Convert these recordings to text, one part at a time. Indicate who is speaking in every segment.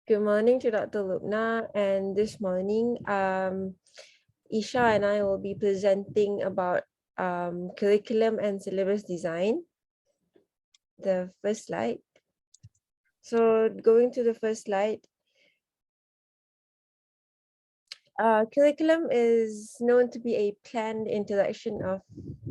Speaker 1: Good morning to Dr. Lubna, and this morning, Isha and I will be presenting about curriculum and syllabus design. The first slide. So going to the first slide, curriculum is known to be a planned interaction of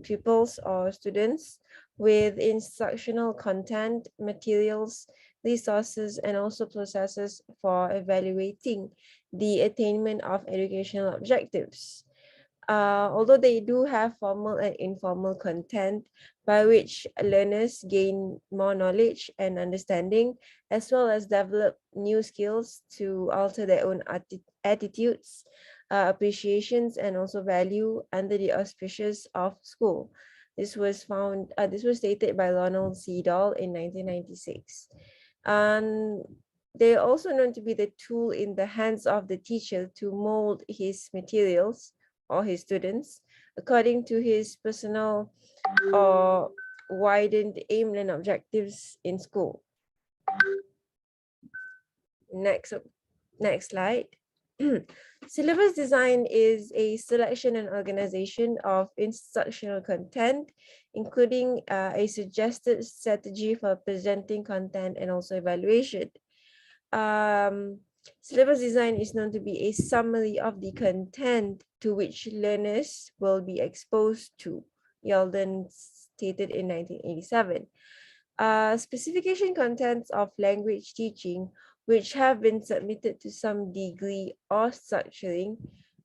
Speaker 1: pupils or students with instructional content, materials, resources, and also processes for evaluating the attainment of educational objectives. Although they do have formal and informal content by which learners gain more knowledge and understanding, as well as develop new skills to alter their own attitudes, appreciations, and also value under the auspices of school. This was stated by Ronald Seedall in 1996. And they're also known to be the tool in the hands of the teacher to mold his materials or his students according to his personal or widened aim and objectives in school. Next slide. Syllabus design is a selection and organization of instructional content, including a suggested strategy for presenting content and also evaluation. Syllabus design is known to be a summary of the content to which learners will be exposed to. Yalden stated in 1987. Specification contents of language teaching which have been submitted to some degree or structuring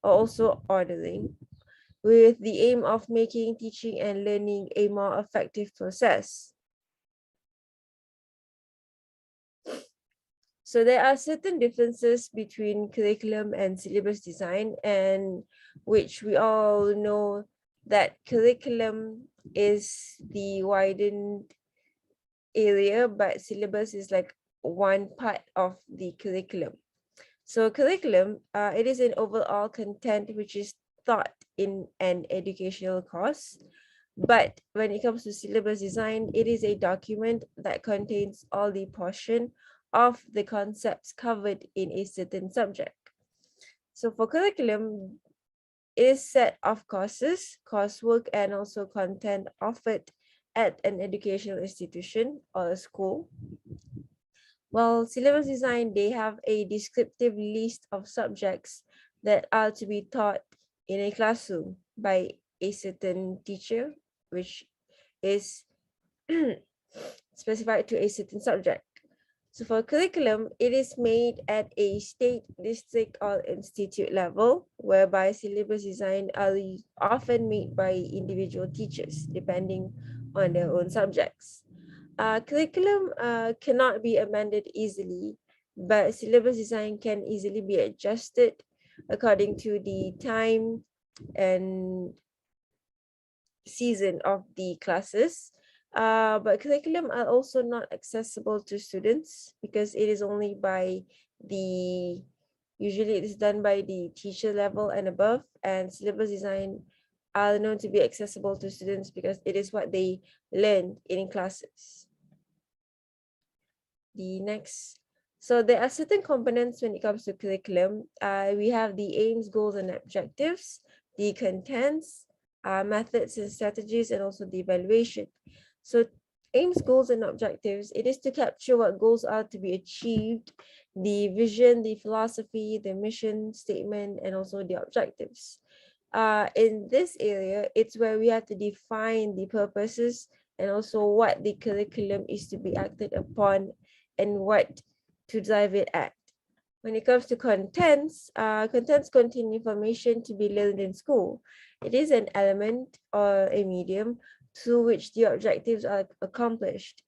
Speaker 1: or also ordering with the aim of making teaching and learning a more effective process. So there are certain differences between curriculum and syllabus design, and which we all know that curriculum is the widened area, but syllabus is like one part of the curriculum. So curriculum, it is an overall content which is taught in an educational course. But when it comes to syllabus design, it is a document that contains all the portion of the concepts covered in a certain subject. So for curriculum, it is set of courses, coursework, and also content offered at an educational institution or a school. While syllabus design, they have a descriptive list of subjects that are to be taught in a classroom by a certain teacher, which is specified to a certain subject. So for curriculum, it is made at a state, district, or institute level, whereby syllabus design are often made by individual teachers, depending on their own subjects. Curriculum cannot be amended easily, but syllabus design can easily be adjusted according to the time and season of the classes. But curriculum are also not accessible to students because it is only by the, usually it is done by the teacher level and above, and syllabus design are known to be accessible to students because it is what they learn in classes. The next, so there are certain components when it comes to curriculum. We have the aims, goals, and objectives, the contents, methods and strategies, and also the evaluation. So aims, goals, and objectives, it is to capture what goals are to be achieved, the vision, the philosophy, the mission statement, and also the objectives. In this area, it's where we have to define the purposes and also what the curriculum is to be acted upon and what to drive it at. When it comes to contents, contents contain information to be learned in school. It is an element or a medium through which the objectives are accomplished.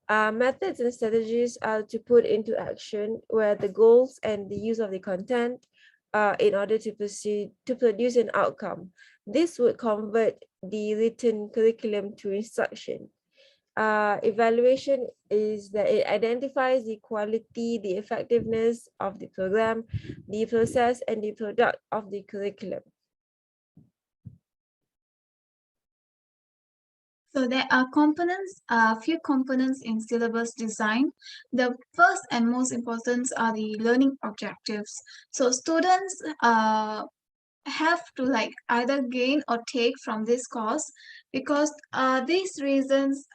Speaker 1: Methods and strategies are to put into action where the goals and the use of the content in order to produce an outcome. This would convert the written curriculum to instruction. Evaluation is that it identifies the quality, the effectiveness of the program, the process, and the product of the curriculum.
Speaker 2: So there are components, a few components in syllabus design. The first and most important are the learning objectives. So students have to like either gain or take from this course, because these reasons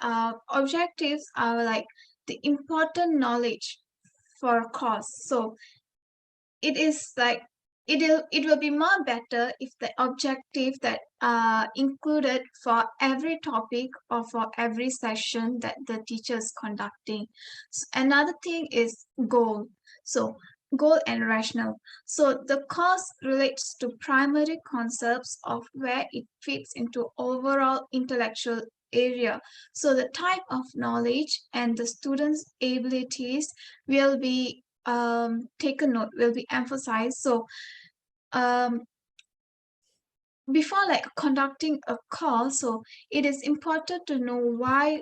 Speaker 2: objectives are like the important knowledge for a course. So it is like it will be more better if the objective that are included for every topic or for every session that the teacher is conducting. Another thing is goal. So goal and rationale. So the course relates to primary concepts of where it fits into overall intellectual area. So the type of knowledge and the students' abilities will be taken note, will be emphasized. So before like conducting a course, so it is important to know why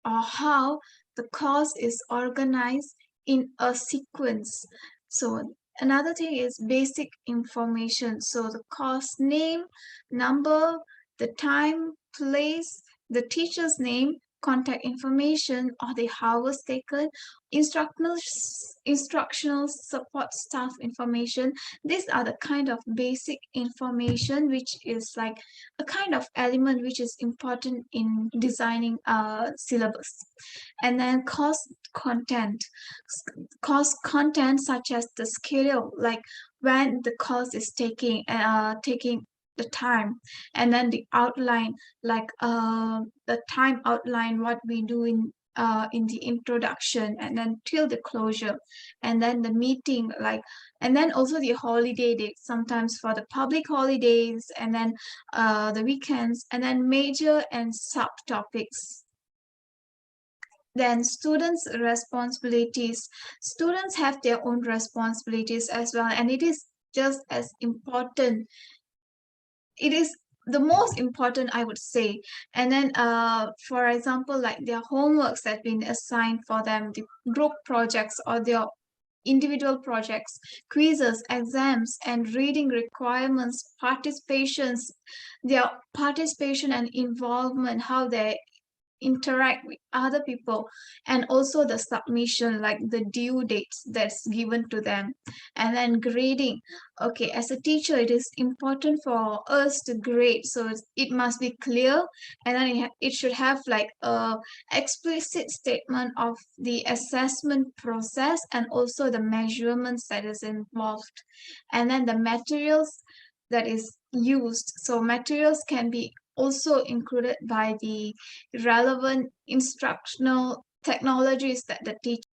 Speaker 2: or how the course is organized in a sequence. So another thing is basic information. So the course name, number, the time, place, the teacher's name, contact information or the hours taken, instructional instructional support staff information. These are the kind of basic information which is like a kind of element which is important in designing a syllabus. And then course content such as the schedule, like when the course is taking the time, and then the outline, like the time outline, what we do in the introduction and then till the closure, and then the meeting, like, and then also the holiday dates, sometimes for the public holidays, and then the weekends, and then major and subtopics. Then students' responsibilities. Students have their own responsibilities as well, and it is just as important. It is the most important, I would say. And then for example, like their homeworks that have been assigned for them, the group projects or their individual projects, quizzes, exams, and reading requirements, participations, their participation and involvement, how they interact with other people, and also the submission, like the due dates that's given to them. And then grading. Okay, as a teacher, it is important for us to grade, so it must be clear, and then it should have like a explicit statement of the assessment process and also the measurements that is involved. And then the materials that is used. So materials can be also included by the relevant instructional technologies that the teacher